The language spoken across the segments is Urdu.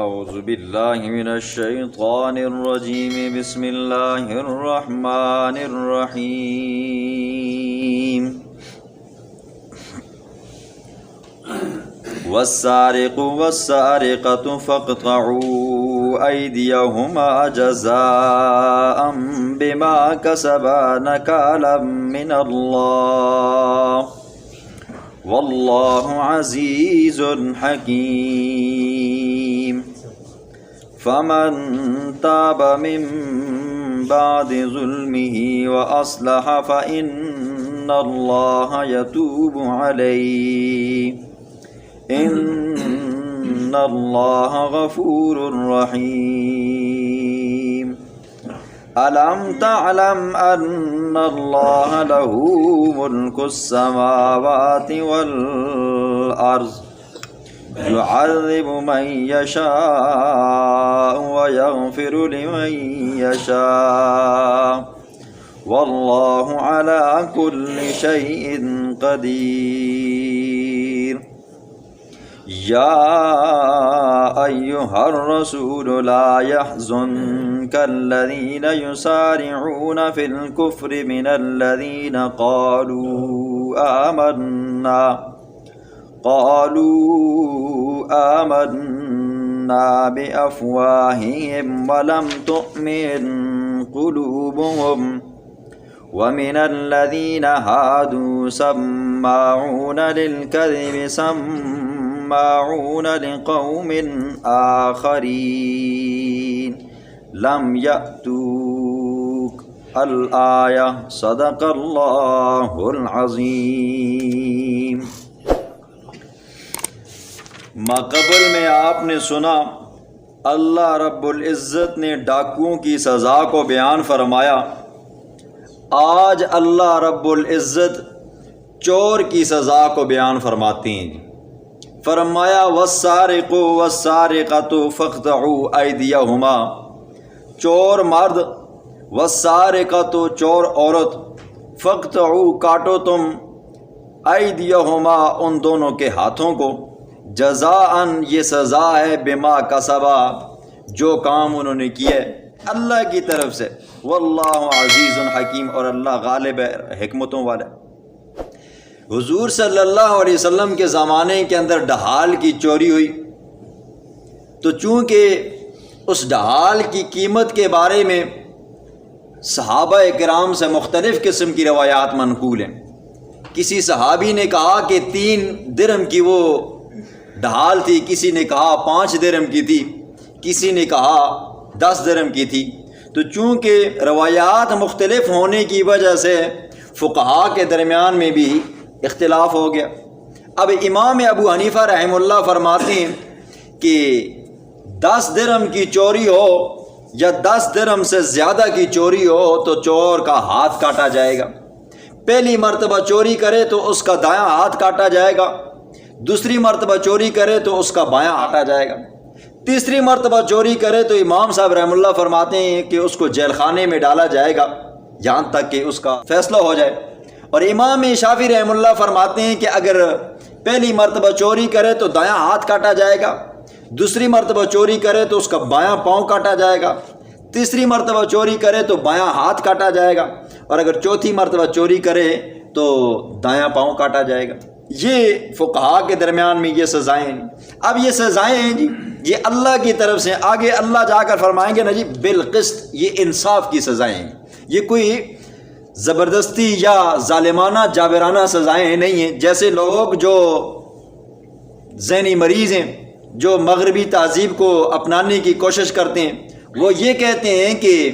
اعوذ باللہ من الشیطان الرجیم بسم اللہ الرحمن الرحیم والسارق والسارقة فاقطعوا أيديهما جزاء بما كسبا نكالا من الله والله عزيز حكيم فمن تاب من بعد ظلمه وأصلح فإن الله يتوب عليه ان اللہ غفور رحیم الم تعلم ان اللہ له ملک السماوات والارض يعذب من يشاء ويغفر لمن يشاء والله على كل شيء قدير یا ایہا الرسول لا يحزنك الذين يسارعون في الكفر من الذين قالوا آمنا بأفواههم ولم تؤمن قلوبهم ومن الذين هادوا سماعون للكذب سماعون لقوم آخرين لم يأتوك الآية صدق الله العظيم۔ ماقبل میں آپ نے سنا اللہ رب العزت نے ڈاکوؤں کی سزا کو بیان فرمایا۔ آج اللہ رب العزت چور کی سزا کو بیان فرماتی ہیں۔ فرمایا والسارق والسارقۃ فاقطعوا ایدیہما، چور مرد، والسارقۃ چور عورت، فاقطعوا کاٹو تم، ایدیہما ان دونوں کے ہاتھوں کو، جزاءً یہ سزا ہے بما کسبا جو کام انہوں نے کیے اللہ کی طرف سے، واللہ عزیز حکیم اور اللہ غالب ہے حکمتوں والا۔ حضور صلی اللہ علیہ وسلم کے زمانے کے اندر ڈھال کی چوری ہوئی، تو چونکہ اس ڈھال کی قیمت کے بارے میں صحابہ کرام سے مختلف قسم کی روایات منقول ہیں۔ کسی صحابی نے کہا کہ 3 درہم کی وہ ڈھال تھی، کسی نے کہا 5 درہم کی تھی، کسی نے کہا 10 درہم کی تھی۔ تو چونکہ روایات مختلف ہونے کی وجہ سے فقہاء کے درمیان میں بھی اختلاف ہو گیا۔ اب امام ابو حنیفہ رحمہ اللہ فرماتے ہیں کہ 10 درہم کی چوری ہو یا 10 درہم سے زیادہ کی چوری ہو تو چور کا ہاتھ کاٹا جائے گا۔ پہلی مرتبہ چوری کرے تو اس کا دایاں ہاتھ کاٹا جائے گا، دوسری مرتبہ چوری کرے تو اس کا بایاں کاٹا جائے گا، تیسری مرتبہ چوری کرے تو امام صاحب رحم اللہ فرماتے ہیں کہ اس کو جیل خانے میں ڈالا جائے گا یہاں تک کہ اس کا فیصلہ ہو جائے۔ اور امام شافعی رحم اللہ فرماتے ہیں کہ اگر پہلی مرتبہ چوری کرے تو دایاں ہاتھ کاٹا جائے گا، دوسری مرتبہ چوری کرے تو اس کا بایاں پاؤں کاٹا جائے گا، تیسری مرتبہ چوری کرے تو بایاں ہاتھ کاٹا جائے گا، اور اگر چوتھی مرتبہ چوری کرے تو دایاں پاؤں کاٹا جائے گا۔ یہ فقہاء کے درمیان میں یہ سزائیں ہیں۔ اب یہ سزائیں ہیں جی، یہ اللہ کی طرف سے، آگے اللہ جا کر فرمائیں گے نا جی بالقسط، یہ انصاف کی سزائیں ہیں، یہ کوئی زبردستی یا ظالمانہ جابرانہ سزائیں نہیں ہیں۔ جیسے لوگ جو ذہنی مریض ہیں، جو مغربی تہذیب کو اپنانے کی کوشش کرتے ہیں، وہ یہ کہتے ہیں کہ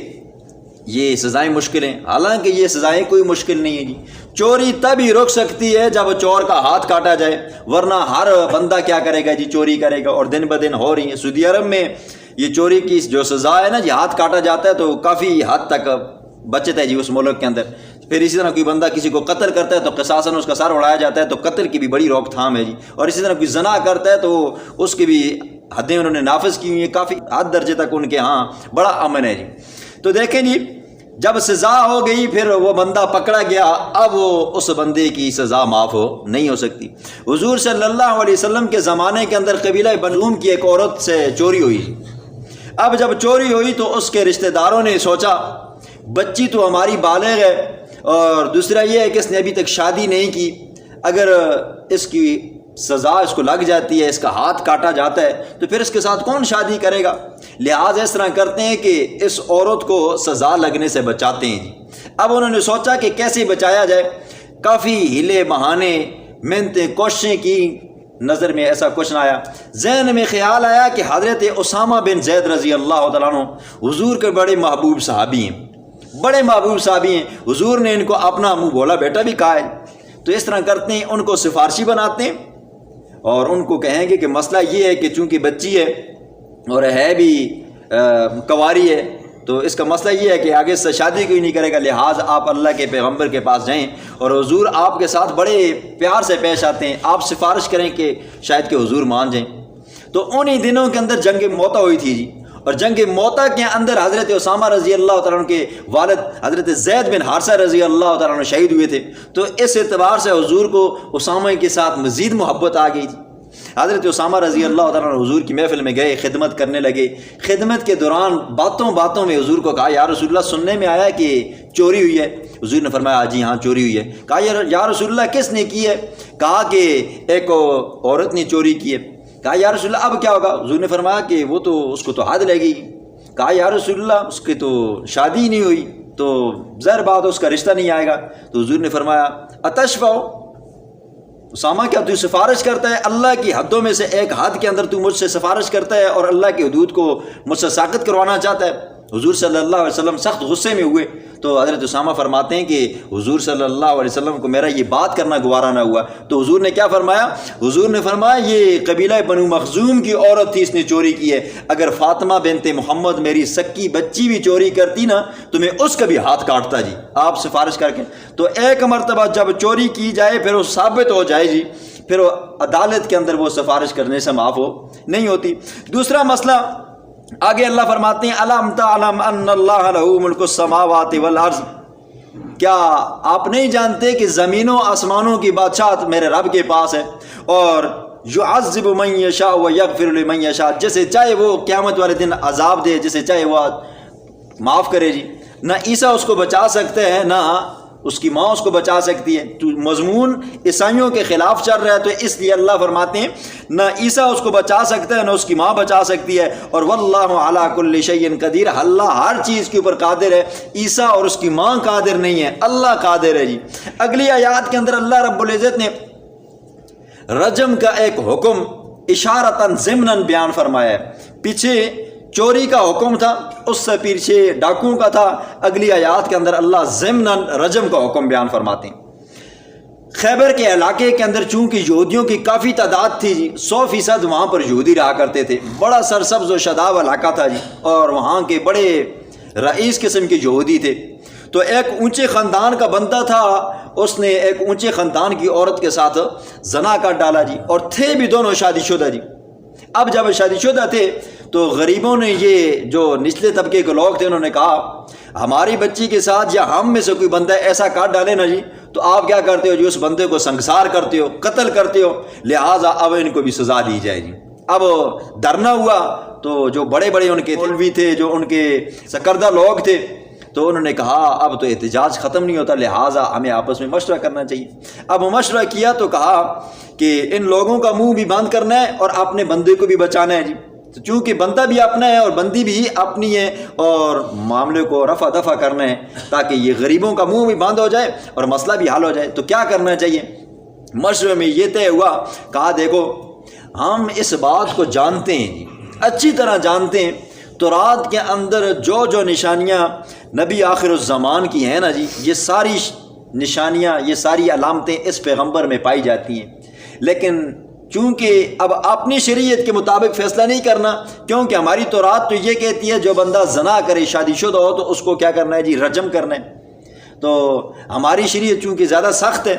یہ سزائیں مشکل ہیں، حالانکہ یہ سزائیں کوئی مشکل نہیں ہیں جی۔ چوری تب ہی رک سکتی ہے جب چور کا ہاتھ کاٹا جائے، ورنہ ہر بندہ کیا کرے گا جی، چوری کرے گا، اور دن بدن ہو رہی ہیں۔ سعودی عرب میں یہ چوری کی جو سزا ہے نا جی، ہاتھ کاٹا جاتا ہے تو کافی حد تک بچت ہے جی اس ملک کے اندر۔ پھر اسی طرح کوئی بندہ کسی کو قتل کرتا ہے تو قصاصاً اس کا سر اڑایا جاتا ہے، تو قتل کی بھی بڑی روک تھام ہے جی۔ اور اسی طرح کوئی زنا کرتا ہے تو اس کی بھی حدیں انہوں نے نافذ کی ہوئی ہیں، کافی حد درجے تک ان کے ہاں بڑا امن ہے جی۔ تو دیکھیں جی، جب سزا ہو گئی پھر وہ بندہ پکڑا گیا، اب وہ اس بندے کی سزا معاف نہیں ہو سکتی۔ حضور صلی اللہ علیہ وسلم کے زمانے کے اندر قبیلہ بنوم کی ایک عورت سے چوری ہوئی۔ اب جب چوری ہوئی تو اس کے رشتہ داروں نے سوچا بچی تو ہماری بالغ ہے، اور دوسرا یہ ہے کہ اس نے ابھی تک شادی نہیں کی، اگر اس کی سزا اس کو لگ جاتی ہے، اس کا ہاتھ کاٹا جاتا ہے تو پھر اس کے ساتھ کون شادی کرے گا؟ لہٰذا اس طرح کرتے ہیں کہ اس عورت کو سزا لگنے سے بچاتے ہیں۔ اب انہوں نے سوچا کہ کیسے بچایا جائے، کافی ہیلے بہانے محنتیں کوششیں کی، نظر میں ایسا کچھ نہ آیا۔ ذہن میں خیال آیا کہ حضرت اسامہ بن زید رضی اللہ تعالیٰ عنہ حضور کے بڑے محبوب صحابی ہیں، بڑے محبوب صحابی ہیں، حضور نے ان کو اپنا منہ بولا بیٹا بھی کہا ہے، تو اس طرح کرتے ہیں ان کو سفارشی بناتے ہیں اور ان کو کہیں گے کہ مسئلہ یہ ہے کہ چونکہ بچی ہے اور ہے بھی کنواری ہے، تو اس کا مسئلہ یہ ہے کہ آگے سے شادی کوئی نہیں کرے گا، لہٰذا آپ اللہ کے پیغمبر کے پاس جائیں اور حضور آپ کے ساتھ بڑے پیار سے پیش آتے ہیں، آپ سفارش کریں کہ شاید کہ حضور مان جائیں۔ تو انہی دنوں کے اندر جنگ موتا ہوئی تھی جی، اور جنگ موتا کے اندر حضرت اسامہ رضی اللہ تعالیٰ عنہ کے والد حضرت زید بن حارثہ رضی اللہ تعالیٰ عنہ شہید ہوئے تھے، تو اس اعتبار سے حضور کو اسامہ کے ساتھ مزید محبت آ گئی تھی۔ حضرت اسامہ رضی اللہ تعالیٰ عنہ حضور کی محفل میں گئے، خدمت کرنے لگے۔ خدمت کے دوران باتوں میں حضور کو کہا یا رسول اللہ سننے میں آیا کہ چوری ہوئی ہے۔ حضور نے فرمایا جی ہاں چوری ہوئی ہے۔ کہا یا رسول اللہ کس نے کی ہے؟ کہا کہ ایک عورت نے چوری کی ہے۔ کہا یا رسول اللہ اب کیا ہوگا؟ حضور نے فرمایا کہ وہ تو اس کو تو حد لگے گی۔ کہا یا رسول اللہ اس کی تو شادی نہیں ہوئی، تو ظاہر بات اس کا رشتہ نہیں آئے گا۔ تو حضور نے فرمایا اتشفع، اسامہ کیا تو سفارش کرتا ہے؟ اللہ کی حدوں میں سے ایک حد کے اندر تو مجھ سے سفارش کرتا ہے اور اللہ کی حدود کو مجھ سے ساقط کروانا چاہتا ہے۔ حضور صلی اللہ علیہ وسلم سخت غصے میں ہوئے، تو حضرت اسامہ فرماتے ہیں کہ حضور صلی اللہ علیہ وسلم کو میرا یہ بات کرنا گوارا نہ ہوا، تو حضور نے کیا فرمایا؟ حضور نے فرمایا یہ قبیلہ بنو مخزوم کی عورت تھی، اس نے چوری کی ہے، اگر فاطمہ بنت محمد میری سکی بچی بھی چوری کرتی نا تو میں اس کا بھی ہاتھ کاٹتا جی، آپ سفارش کر کے۔ تو ایک مرتبہ جب چوری کی جائے پھر وہ ثابت ہو جائے جی، پھر وہ عدالت کے اندر وہ سفارش کرنے سے معاف نہیں ہوتی۔ دوسرا مسئلہ آگے اللہ فرماتے ہیں الم تعلم ان اللہ لہ ملک السماوات والارض، کیا آپ نہیں جانتے کہ زمینوں آسمانوں کی بادشاہت میرے رب کے پاس ہے، اور یعذب من یشاء ویغفر لمن یشاء، جسے چاہے وہ قیامت والے دن عذاب دے، جسے چاہے وہ معاف کرے جی۔ نہ عیسیٰ اس کو بچا سکتے ہیں نہ اس کی ماں اس کو بچا سکتی ہے، تو مضمون عیسائیوں کے خلاف چل رہا ہے، تو اس لیے اللہ فرماتے ہیں نہ عیسیٰ اس کو بچا سکتا ہے نہ اس کی ماں بچا سکتی ہے، اور واللہ علی کل شیء قدیر، اللہ ہر چیز کے اوپر قادر ہے، عیسیٰ اور اس کی ماں قادر نہیں ہے، اللہ قادر ہے جی۔ اگلی آیات کے اندر اللہ رب العزت نے رجم کا ایک حکم اشارتاً ضمناً بیان فرمایا ہے، پیچھے چوری کا حکم تھا، اس سے پیچھے ڈاکوؤں کا تھا، اگلی آیات کے اندر اللہ ضمناً رجم کا حکم بیان فرماتے ہیں۔ خیبر کے علاقے کے اندر چونکہ یہودیوں کی کافی تعداد تھی جی، 100% وہاں پر یہودی رہا کرتے تھے، بڑا سرسبز و شاداب علاقہ تھا جی، اور وہاں کے بڑے رئیس قسم کے یہودی تھے۔ تو ایک اونچے خاندان کا بندہ تھا، اس نے ایک اونچے خاندان کی عورت کے ساتھ زنا کر ڈالا جی، اور تھے بھی دونوں شادی شدہ جی۔ اب جب شادی شدہ تھے تو غریبوں نے، یہ جو نچلے طبقے کے لوگ تھے، انہوں نے کہا ہماری بچی کے ساتھ یا ہم میں سے کوئی بندہ ایسا کاٹ ڈالے نا جی تو آپ کیا کرتے ہو جی؟ اس بندے کو سنگسار کرتے ہو، قتل کرتے ہو، لہٰذا اب ان کو بھی سزا دی جائے گی۔ اب دھرنا ہوا تو جو بڑے بڑے ان کے مولوی تھے، جو ان کے سرکردہ لوگ تھے، تو انہوں نے کہا اب تو احتجاج ختم نہیں ہوتا، لہٰذا ہمیں آپس میں مشورہ کرنا چاہیے۔ اب مشورہ کیا تو کہا کہ ان لوگوں کا منہ بھی بند کرنا ہے اور اپنے بندے کو بھی بچانا ہے جی، تو چونکہ بندہ بھی اپنا ہے اور بندی بھی اپنی ہے، اور معاملے کو رفع دفع کرنا ہے تاکہ یہ غریبوں کا منہ بھی بند ہو جائے اور مسئلہ بھی حل ہو جائے۔ تو کیا کرنا چاہیے؟ مشورے میں یہ طے ہوا، کہا دیکھو ہم اس بات کو جانتے ہیں جی، اچھی طرح جانتے ہیں، تورات کے اندر جو جو نشانیاں نبی آخر الزمان کی ہیں نا جی، یہ ساری نشانیاں، یہ ساری علامتیں اس پیغمبر میں پائی جاتی ہیں، لیکن چونکہ اب اپنی شریعت کے مطابق فیصلہ نہیں کرنا، کیونکہ ہماری تورات تو یہ کہتی ہے جو بندہ زنا کرے، شادی شدہ ہو، تو اس کو کیا کرنا ہے جی؟ رجم کرنا ہے۔ تو ہماری شریعت چونکہ زیادہ سخت ہے،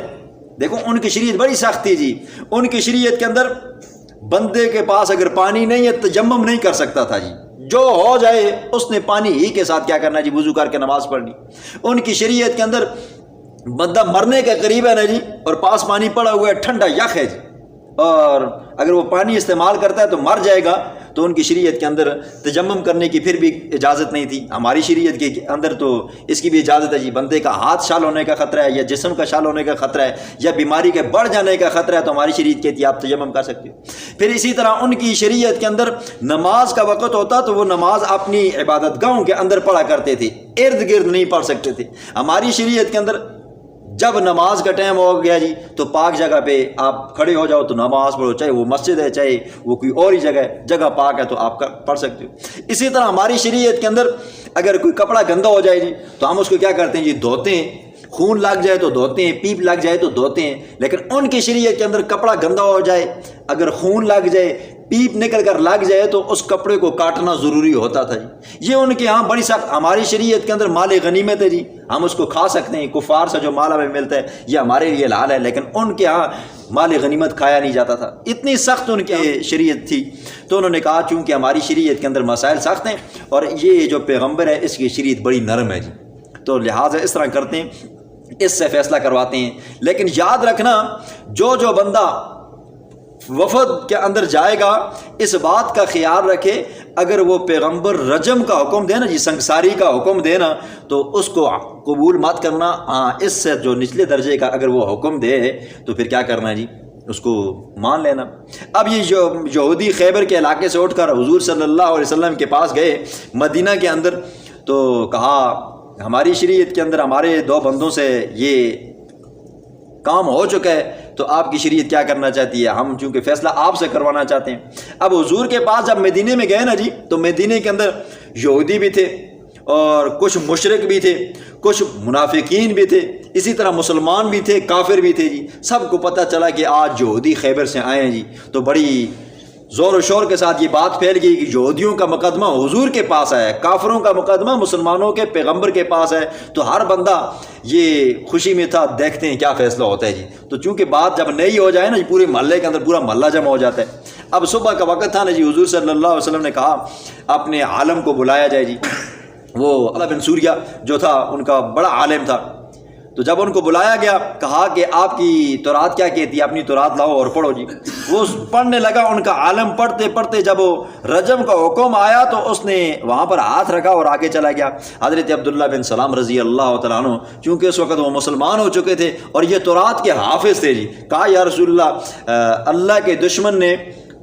دیکھو ان کی شریعت بڑی سخت تھی جی، ان کی شریعت کے اندر بندے کے پاس اگر پانی نہیں ہے تیمم نہیں کر سکتا تھا جی، جو ہو جائے اس نے پانی ہی کے ساتھ کیا کرنا جی، وضو کر کے نماز پڑھنی۔ ان کی شریعت کے اندر بندہ مرنے کے قریب ہے نا جی، اور پاس پانی پڑا ہوا ہے، ٹھنڈا یخ ہے جی، اور اگر وہ پانی استعمال کرتا ہے تو مر جائے گا، تو ان کی شریعت کے اندر تیمم کرنے کی پھر بھی اجازت نہیں تھی۔ ہماری شریعت کے اندر تو اس کی بھی اجازت ہے جی، بندے کا ہاتھ شال ہونے کا خطرہ ہے یا جسم کا شال ہونے کا خطرہ ہے یا بیماری کے بڑھ جانے کا خطرہ ہے تو ہماری شریعت کہتی ہے آپ تیمم کر سکتے ہو۔ پھر اسی طرح ان کی شریعت کے اندر نماز کا وقت ہوتا تو وہ نماز اپنی عبادت گاہوں کے اندر پڑھا کرتے تھے، ارد گرد نہیں پڑھ سکتے تھے۔ ہماری شریعت کے اندر جب نماز کا ٹائم ہو گیا جی تو پاک جگہ پہ آپ کھڑے ہو جاؤ تو نماز پڑھو، چاہے وہ مسجد ہے چاہے وہ کوئی اور ہی جگہ ہے، جگہ پاک ہے تو آپ پڑھ سکتے ہو۔ اسی طرح ہماری شریعت کے اندر اگر کوئی کپڑا گندا ہو جائے جی تو ہم اس کو کیا کرتے ہیں جی، دھوتے ہیں، خون لگ جائے تو دھوتے ہیں، پیپ لگ جائے تو دھوتے ہیں۔ لیکن ان کی شریعت کے اندر کپڑا گندا ہو جائے، اگر خون لگ جائے، پیپ نکل کر لگ جائے تو اس کپڑے کو کاٹنا ضروری ہوتا تھا جی۔ یہ ان کے ہاں بڑی سخت، ہماری شریعت کے اندر مال غنیمت ہے جی، ہم اس کو کھا سکتے ہیں، کفار سے جو مال ہمیں ملتا ہے یہ ہمارے لیے حلال ہے، لیکن ان کے ہاں مال غنیمت کھایا نہیں جاتا تھا، اتنی سخت ان کی شریعت تھی۔ تو انہوں نے کہا چونکہ ہماری شریعت کے اندر مسائل سخت ہیں اور یہ جو پیغمبر ہے اس کی شریعت بڑی نرم ہے جی، تو لہٰذا اس طرح کرتے ہیں، اس سے فیصلہ کرواتے ہیں۔ لیکن یاد رکھنا جو بندہ وفد کے اندر جائے گا اس بات کا خیال رکھے، اگر وہ پیغمبر رجم کا حکم دے نا جی، سنگساری کا حکم دے نا تو اس کو قبول مت کرنا، ہاں اس سے جو نچلے درجے کا اگر وہ حکم دے تو پھر کیا کرنا جی، اس کو مان لینا۔ اب یہ جو یہودی خیبر کے علاقے سے اٹھ کر حضور صلی اللہ علیہ وسلم کے پاس گئے مدینہ کے اندر، تو کہا ہماری شریعت کے اندر ہمارے دو بندوں سے یہ کام ہو چکا ہے تو آپ کی شریعت کیا کرنا چاہتی ہے، ہم چونکہ فیصلہ آپ سے کروانا چاہتے ہیں۔ اب حضور کے پاس جب مدینے میں گئے نا جی تو مدینے کے اندر یہودی بھی تھے اور کچھ مشرک بھی تھے، کچھ منافقین بھی تھے، اسی طرح مسلمان بھی تھے، کافر بھی تھے جی۔ سب کو پتہ چلا کہ آج یہودی خیبر سے آئے ہیں جی، تو بڑی زور و شور کے ساتھ یہ بات پھیل گئی کہ یہودیوں کا مقدمہ حضور کے پاس ہے، کافروں کا مقدمہ مسلمانوں کے پیغمبر کے پاس ہے۔ تو ہر بندہ یہ خوشی میں تھا، دیکھتے ہیں کیا فیصلہ ہوتا ہے جی۔ تو چونکہ بات جب نئی ہو جائے نا جی، پورے محلے کے اندر پورا محلہ جمع ہو جاتا ہے۔ اب صبح کا وقت تھا نا جی، حضور صلی اللہ علیہ وسلم نے کہا اپنے عالم کو بلایا جائے جی۔ وہ علی بن سوریہ جو تھا ان کا بڑا عالم تھا، تو جب ان کو بلایا گیا کہا کہ آپ کی تورات کیا کہتی ہے، اپنی تورات لاؤ اور پڑھو جی۔ وہ پڑھنے لگا، ان کا عالم پڑھتے پڑھتے جب وہ رجم کا حکم آیا تو اس نے وہاں پر ہاتھ رکھا اور آگے چلا گیا۔ حضرت عبداللہ بن سلام رضی اللہ تعالیٰ عنہ چونکہ اس وقت وہ مسلمان ہو چکے تھے اور یہ تورات کے حافظ تھے جی، کہا یا رسول اللہ، اللہ کے دشمن نے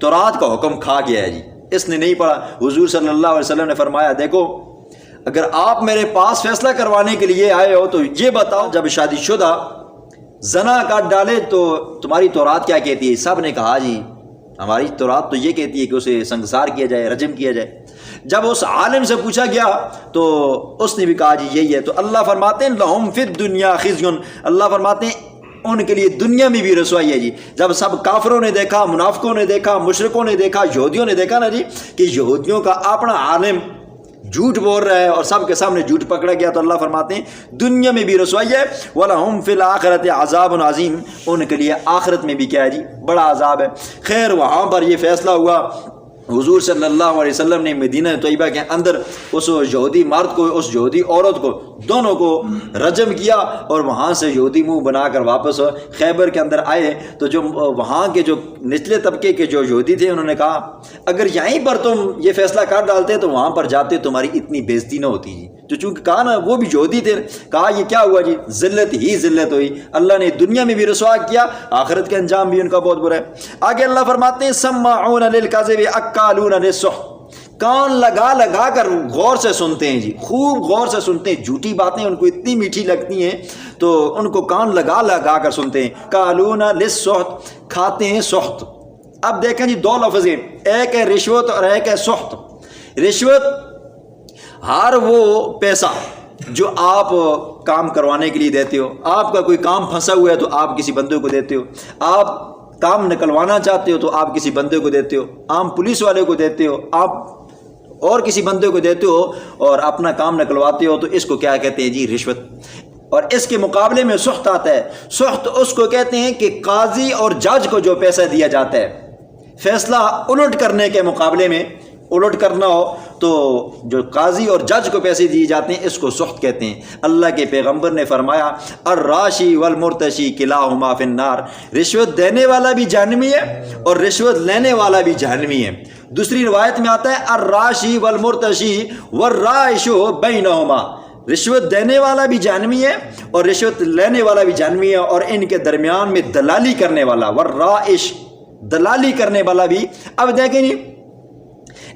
تورات کا حکم کھا گیا ہے جی، اس نے نہیں پڑھا۔ حضور صلی اللہ علیہ وسلم نے فرمایا دیکھو اگر آپ میرے پاس فیصلہ کروانے کے لیے آئے ہو تو یہ بتاؤ جب شادی شدہ زنا کاٹ ڈالے تو تمہاری تورات کیا کہتی ہے؟ سب نے کہا جی ہماری تورات تو یہ کہتی ہے کہ اسے سنگسار کیا جائے، رجم کیا جائے۔ جب اس عالم سے پوچھا گیا تو اس نے بھی کہا جی یہی ہے۔ تو اللہ فرماتے ہیں لہم فی الدنیا خزی، اللہ فرماتے ہیں ان کے لیے دنیا میں بھی رسوائی ہے جی۔ جب سب کافروں نے دیکھا، منافقوں نے دیکھا، مشرکوں نے دیکھا، یہودیوں نے دیکھا نا جی کہ یہودیوں کا اپنا عالم جھوٹ بول رہا ہے اور سب کے سامنے جھوٹ پکڑا گیا، تو اللہ فرماتے ہیں دنیا میں بھی رسوائی ہے، وَلَهُمْ فِي الْآخِرَةِ عَذَابٌ عَظِيمٌ، ان کے لیے آخرت میں بھی کیا ہے جی، بڑا عذاب ہے۔ خیر وہاں پر یہ فیصلہ ہوا، حضور صلی اللہ علیہ وسلم نے مدینہ طیبہ کے اندر اس یہودی مرد کو، اس یہودی عورت کو، دونوں کو رجم کیا اور وہاں سے یہودی منہ بنا کر واپس خیبر کے اندر آئے۔ تو جو وہاں کے جو نچلے طبقے کے جو یہودی تھے انہوں نے کہا اگر یہیں پر تم یہ فیصلہ کر ڈالتے تو وہاں پر جاتے تمہاری اتنی بےزتی نہ ہوتی جی۔ تو چونکہ کہا نا وہ بھی یہودی تھے، کہا یہ کیا ہوا جی، ذلت ہی ذلت ہوئی، اللہ نے دنیا میں بھی رسوا کیا، آخرت کے انجام بھی ان کا بہت برا ہے۔ آگے اللہ فرماتے ہیں سماعون للکذب اکالون للسحت، کان لگا لگا کر غور سے سنتے ہیں جی، خوب غور سے سنتے ہیں، جھوٹی باتیں ان کو اتنی میٹھی لگتی ہیں تو ان کو کان لگا لگا کر سنتے ہیں۔ کالون للسحت، کھاتے ہیں سحت۔ اب دیکھیں جی دو لفظ ہیں، ایک ہے رشوت اور ایک ہے سحت۔ رشوت ہر وہ پیسہ جو آپ کام کروانے کے لیے دیتے ہو، آپ کا کوئی کام پھنسا ہوا ہے تو آپ کسی بندے کو دیتے ہو، آپ کام نکلوانا چاہتے ہو تو آپ کسی بندے کو دیتے ہو، عام پولیس والے کو دیتے ہو، آپ اور کسی بندے کو دیتے ہو اور اپنا کام نکلواتے ہو، تو اس کو کیا کہتے ہیں جی، رشوت۔ اور اس کے مقابلے میں سحت آتا ہے۔ سحت اس کو کہتے ہیں کہ قاضی اور جج کو جو پیسہ دیا جاتا ہے، فیصلہ الٹ کرنے کے مقابلے میں الٹ کرنا ہو تو جو قاضی اور جج کو پیسے دیے جاتے ہیں اس کو سخط کہتے ہیں۔ اللہ کے پیغمبر نے فرمایا الراشی والمرتشی کلاہما فی النار، رشوت دینے والا بھی جہنمی ہے اور رشوت لینے والا بھی جہنمی ہے۔ دوسری روایت میں آتا ہے الراشی والمرتشی والرائش بینہما، رشوت دینے والا بھی جہنمی ہے اور رشوت لینے والا بھی جہنمی ہے، اور ان کے درمیان میں دلالی کرنے والا، والرائش دلالی کرنے والا بھی۔ اب دیکھیں جی،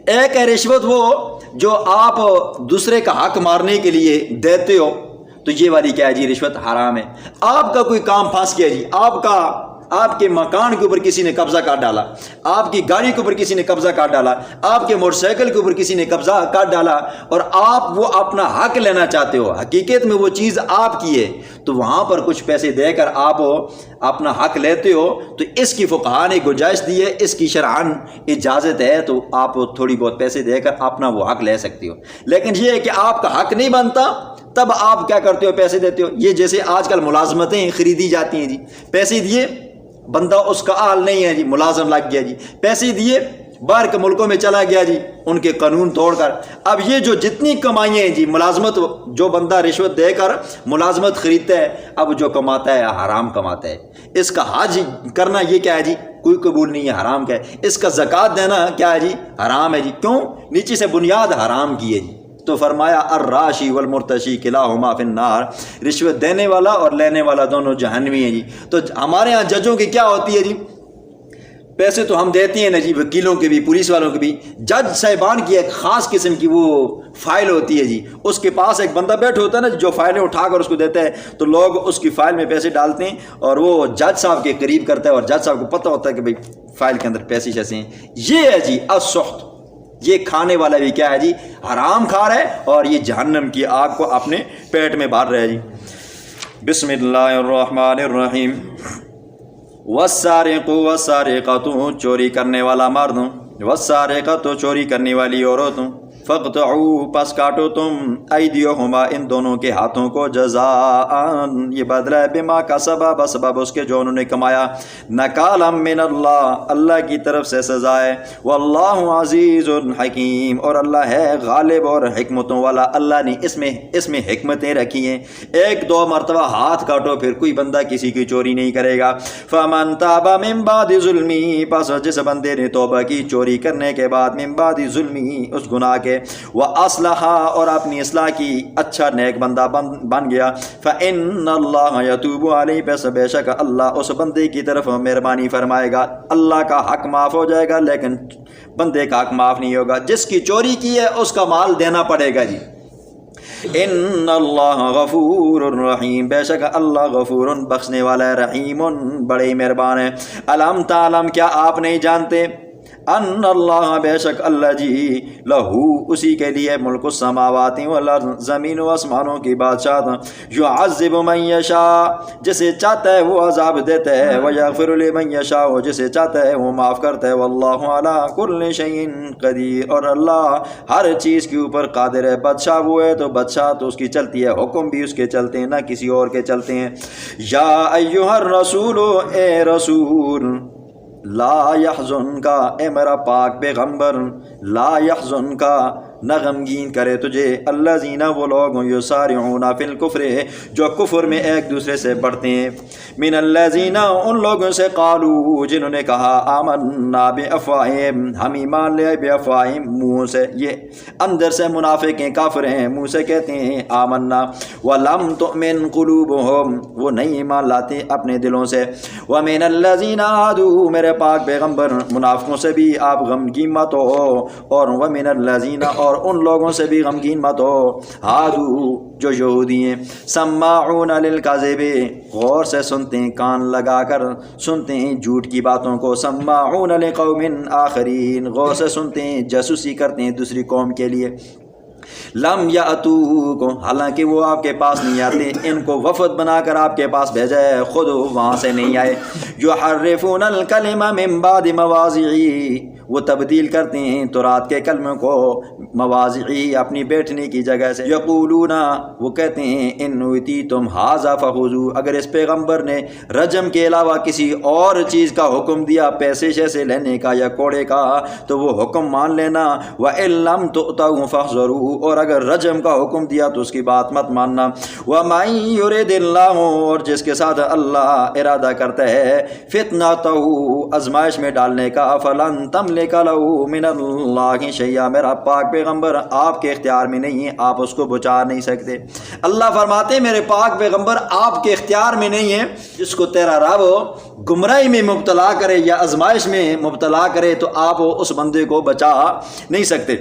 ایک ہے رشوت وہ جو آپ دوسرے کا حق مارنے کے لیے دیتے ہو، تو یہ والی کیا ہے جی، رشوت حرام ہے۔ آپ کا کوئی کام پھنس گیا جی، آپ کے مکان کے اوپر کسی نے قبضہ کر ڈالا، آپ کی گاڑی کے اوپر کسی نے قبضہ کر ڈالا، آپ کے موٹر سائیکل کے اوپر کسی نے قبضہ کر ڈالا، اور آپ وہ اپنا حق لینا چاہتے ہو، حقیقت میں وہ چیز آپ کی ہے، تو وہاں پر کچھ پیسے دے کر آپ اپنا حق لیتے ہو، تو اس کی فقہاء نے گنجائش دی ہے، اس کی شرعاً اجازت ہے، تو آپ تھوڑی بہت پیسے دے کر اپنا وہ حق لے سکتے ہو۔ لیکن یہ ہے کہ آپ کا حق نہیں بنتا تب آپ کیا کرتے ہو، پیسے دیتے ہو۔ یہ جیسے آج کل ملازمتیں خریدی جاتی ہیں جی، پیسے دیے، بندہ اس کا اہل نہیں ہے جی، ملازم لگ گیا جی، پیسے دیے باہر کے ملکوں میں چلا گیا جی ان کے قانون توڑ کر۔ اب یہ جو جتنی کمائیاں ہیں جی، ملازمت جو بندہ رشوت دے کر ملازمت خریدتا ہے، اب جو کماتا ہے حرام کماتا ہے۔ اس کا حج کرنا یہ کیا ہے جی، کوئی قبول نہیں ہے، حرام کا ہے۔ اس کا زکوٰۃ دینا کیا ہے جی، حرام ہے جی۔ کیوں؟ نیچے سے بنیاد حرام کی ہے جی۔ تو فرمایا الراشی والمرتشی کلاہما فی النار، رشوت دینے والا اور لینے والا دونوں جہنمی ہیں جی۔ تو ہمارے ہاں ججوں کی کیا ہوتی ہے جی، پیسے تو ہم دیتے ہیں نا جی، وکیلوں کے بھی، پولیس والوں کے بھی۔ جج صاحبان کی ایک خاص قسم کی وہ فائل ہوتی ہے جی، اس کے پاس ایک بندہ بیٹھا ہوتا ہے نا جو فائلیں اٹھا کر اس کو دیتا ہے، تو لوگ اس کی فائل میں پیسے ڈالتے ہیں اور وہ جج صاحب کے قریب کرتا ہے، اور جج صاحب کو پتہ ہوتا ہے کہ بھئی فائل کے اندر پیسے جیسے ہیں۔ یہ ہے جی السخط، یہ کھانے والا بھی کیا ہے جی، حرام کھا رہا ہے، اور یہ جہنم کی آگ کو اپنے پیٹ میں بھر رہا ہے جی۔ بسم اللہ الرحمن الرحیم۔ والسارق والسارقۃ، چوری کرنے والا مرد، والسارقۃ، چوری کرنے والی عورت، فاقطعوا، پس کاٹو تم، ایدیہما، ان دونوں کے ہاتھوں کو، جزاء، یہ بدلہ ہے، بما کسبا، بسبب اس کے جو انہوں نے کمایا، نکالا من اللہ، اللہ کی طرف سے سزا ہے، واللہ عزیز حکیم، اور اللہ ہے غالب اور حکمتوں والا۔ اللہ نے اس میں حکمتیں رکھی ہیں۔ ایک دو مرتبہ ہاتھ کاٹو، پھر کوئی بندہ کسی کی چوری نہیں کرے گا۔ فمن تاب من بعد ظلمی، پس جس بندے نے توبہ کی چوری کرنے کے بعد، من بعد ظلمی، اس گناہ کے، وَأَصْلَحَ، اور اپنی اصلاح کی، اچھا نیک بندہ بن گیا، فَإِنَّ اللَّهَ يَتُوبُ عَلَيْهِ، پس بے شک اللہ اس بندے کی طرف مہربانی فرمائے گا۔ اللہ کا حق معاف ہو جائے گا لیکن بندے کا حق معاف نہیں ہوگا۔ جس کی چوری کی ہے اس کا مال دینا پڑے گا جی۔ ان اللہ غفور الرحیم، بے شک اللہ غفور، بخشنے والا ہے، رحیم، بڑے ہی مہربان ہے۔ الم تعلم، کیا آپ نہیں جانتے، ان اللہ، بے شک اللہ جی، لہو، اسی کے لیے، ملک السماوات والارض، زمین و آسمانوں کی بادشاہت، یعذب من یشاء، جسے چاہتا ہے وہ عذاب دیتا ہے، ویغفر لمن یشاء، جسے چاہتا ہے وہ معاف کرتا ہے، واللہ علی کل شیء قدیر، اور اللہ ہر چیز کے اوپر قادر ہے۔ بادشاہ وہ ہے تو بادشاہ تو اس کی چلتی ہے، حکم بھی اس کے چلتے ہیں، نہ کسی اور کے چلتے ہیں۔ یا ایھا الرسول، اے رسول، لا یحزن کا، اے میرا پاک پیغمبر، لا یحزن کا، نہ غمگین کرے تجھے، الذین، وہ لوگ، یسارعون فی الکفر، جو کفر میں ایک دوسرے سے بڑھتے ہیں، من الذین، ان لوگوں سے، قالوا، جنہوں نے کہا، آمنا بافواہہم، ہم ایمان لے، بافواہہم، منہ سے، یہ اندر سے منافق ہیں، کافر ہیں، منہ سے کہتے ہیں آمنا، ولم تؤمن قلوبہم، وہ نہیں ایمان لاتے اپنے دلوں سے، ومن الذین عادوا، میرے پاک پیغمبر، منافقوں سے بھی آپ غمگین مت ہو، اور ومن الذین، اور ان لوگوں سے بھی غمگین مت ہو، ہادو، جو یہودی ہیں، سماعون للکذب، غور سے سنتے ہیں، کان لگا کر سنتے ہیں جھوٹ کی باتوں کو، سماعون لقوم آخرین، غور سے سنتے ہیں، جاسوسی کرتے ہیں دوسری قوم کے لیے، لم یاتوکم، حالانکہ وہ آپ کے پاس نہیں آتے، ان کو وفد بنا کر آپ کے پاس بھیجا ہے، خود وہاں سے نہیں آئے، یحرفون الکلم من بعد مواضعہ، وہ تبدیل کرتے ہیں تورات کے کلموں کو مواضعی اپنی بیٹھنے کی جگہ سے۔ یقولون وہ کہتے ہیں ان اوتیتم ھذا فخذوہ، اگر اس پیغمبر نے رجم کے علاوہ کسی اور چیز کا حکم دیا، پیسے شیسے لینے کا یا کوڑے کا، تو وہ حکم مان لینا۔ وَإِن لَّمْ تُؤْتَوْا فَاحْذَرُوا، اور اگر رجم کا حکم دیا تو اس کی بات مت ماننا۔ وَمَن يُرِدِ اللَّهُ، اور جس کے ساتھ اللہ ارادہ کرتا ہے فِتْنَتَهُ، آزمائش میں ڈالنے کا، فَلَن تَمْلِكَ لَهُ مِنَ اللَّهِ شَيْئًا، میرا پاک پیغمبر آپ کے اختیار میں نہیں ہے، آپ اس کو بچا نہیں سکتے۔ اللہ فرماتے ہیں میرے پاک پیغمبر آپ کے اختیار میں نہیں ہے، جس کو تیرا رب گمراہی میں مبتلا کرے یا آزمائش میں مبتلا کرے تو آپ اس بندے کو بچا نہیں سکتے۔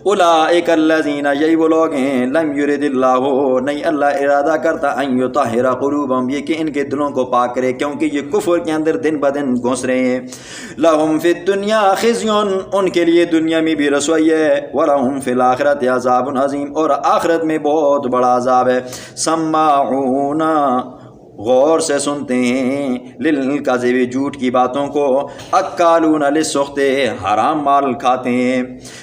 اولئک الذین، یہی وہ لوگ ہیں، لم یرد اللہ، نہیں اللہ ارادہ کرتا، ان یطہر قلوبہم، یہ کہ ان کے دلوں کو پاک کرے، کیونکہ یہ کفر کے اندر دن بدن گھس رہے ہیں۔ لہم فی الدنیا خزی، ان کے لیے دنیا میں بھی رسوائی ہے، ولہم فی الآخرۃ عذاب عظیم، اور آخرت میں بہت بڑا عذاب ہے۔ سماعون، غور سے سنتے ہیں، للکذب، جھوٹ کی باتوں کو، اکالون للسخط، حرام مال کھاتے ہیں۔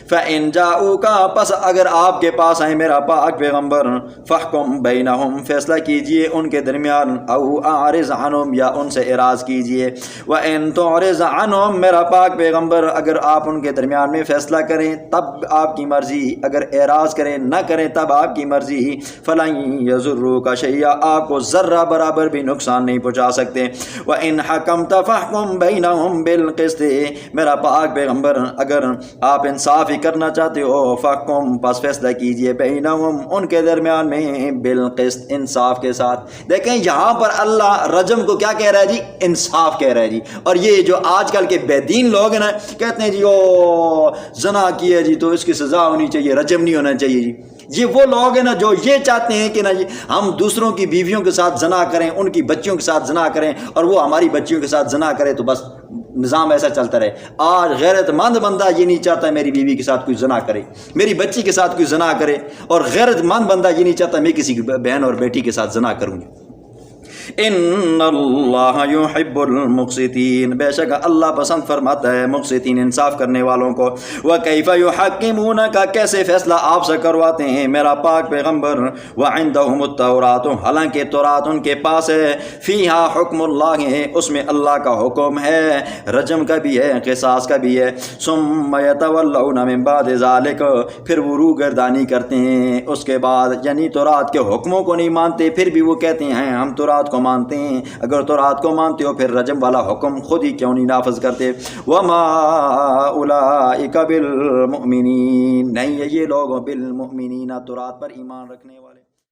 فإن جاؤک، پس اگر آپ کے پاس آئیں میرا پاک پیغمبر، فاحکم بینہم، فیصلہ کیجئے ان کے درمیان، او اعرض عنہم، یا ان سے اعراض کیجئے۔ وإن تعرض عنہم، میرا پاک پیغمبر اگر آپ ان کے درمیان میں فیصلہ کریں تب آپ کی مرضی، اگر اعراض کریں نہ کریں تب آپ کی مرضی، فلن یضروک شیئا، آپ کو ذرہ برابر بھی نقصان نہیں پہنچا سکتے۔ وَإِنْ حَكَمْتَ فَاحْكُمْ بَيْنَهُمْ بِالْقِسْطِ، میرا پاک پیغمبر اگر آپ انصاف ہی کرنا چاہتے ہو، فَاحْكُمْ، پس فیصلہ کیجئے، بَيْنَهُمْ، ان کے درمیان میں، بالقسط، انصاف کے ساتھ۔ دیکھیں یہاں پر اللہ رجم کو کیا کہہ رہا ہے جی؟ انصاف کہہ رہا ہے جی۔ اور یہ جو آج کل کے بے دین لوگ ہیں نا، کہتے ہیں جی او زنا کیا جی تو اس کی سزا ہونی چاہیے، رجم نہیں ہونا چاہیے جی۔ یہ وہ لوگ ہیں نا جو یہ چاہتے ہیں کہ نا جی ہم دوسروں کی بیویوں کے ساتھ زنا کریں، ان کی بچیوں کے ساتھ زنا کریں، اور وہ ہماری بچیوں کے ساتھ زنا کرے تو بس نظام ایسا چلتا رہے۔ آج غیرت مند بندہ یہ نہیں چاہتا میری بیوی کے ساتھ کوئی زنا کرے، میری بچی کے ساتھ کوئی زنا کرے، اور غیرت مند بندہ یہ نہیں چاہتا میں کسی کی بہن اور بیٹی کے ساتھ زنا کروں گی۔ ان اللہ یحب المقسطین، بے شک اللہ پسند فرماتا ہے مقسطین، انصاف کرنے والوں کو۔ وکیف یحکمونک، کیسے فیصلہ آپ سے کرواتے ہیں میرا پاک پیغمبر، وعندہم التوراۃ، حالانکہ تورات ان کے پاس ہے، فیہا حکم اللہ، اس میں اللہ کا حکم ہے، رجم کا بھی ہے، قصاص کا بھی ہے۔ ثم یتولون من بعد ذلک، پھر وہ روگردانی کرتے ہیں اس کے بعد، یعنی تورات کے حکموں کو نہیں مانتے، پھر بھی وہ کہتے ہیں ہم تورات کو مانتے ہیں۔ اگر تورات کو مانتے ہو پھر رجم والا حکم خود ہی کیوں نہیں نافذ کرتے؟ وما اولئک بالمؤمنین، نہیں ہے یہ لوگ بالمؤمنین، تورات پر ایمان رکھنے والے۔